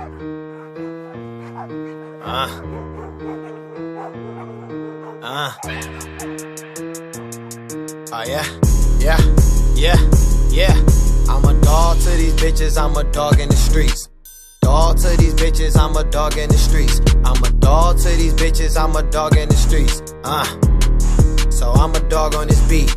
Oh yeah. I'm a dog to these bitches, I'm a dog in the streets. Dog to these bitches, I'm a dog in the streets. I'm a dog to these bitches, I'm a dog in the streets. So I'm a dog on this beat.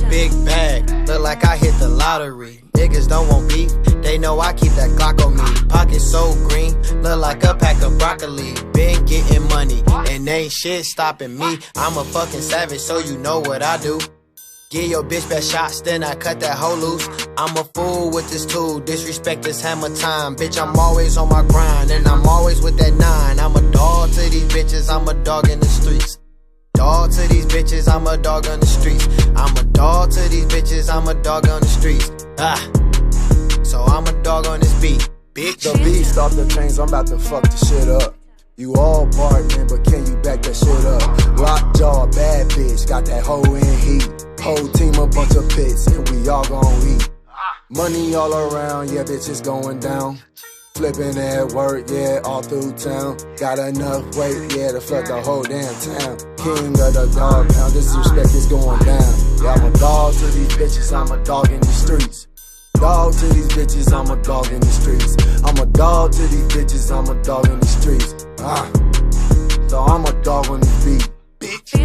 Big bag, look like I hit the lottery. Niggas don't want beef, they know I keep that Glock on me. Pocket so green, look like a pack of broccoli. Been getting money, and ain't shit stopping me. I'm a fucking savage, so you know what I do. Give your bitch best shots, then I cut that hoe loose. I'm a fool with this tool, disrespect this hammer time. Bitch, I'm always on my grind, and I'm always with that 9. I'm a dog to these bitches, I'm a dog in the streets. Dog to these bitches, I'm a dog on the streets. I'm a dog to these bitches, I'm a dog on the streets. So I'm a dog on this beat, bitch. The beast off the chains, I'm about to fuck the shit up. You all barking, but can you back that shit up? Lockjaw, bad bitch, got that hoe in heat. Whole team a bunch of pits, and we all gon' eat. Money all around, yeah, bitch, it's going down. Flipping at work, yeah, all through town. Got enough weight, yeah, to flood the whole damn town. King of the dog pound, disrespect is going down. Yeah, I'm a dog to these bitches, I'm a dog in the streets. Dog to these bitches, I'm a dog in the streets. I'm a dog to these bitches, I'm a dog in the streets. So I'm a dog on the beat, bitch.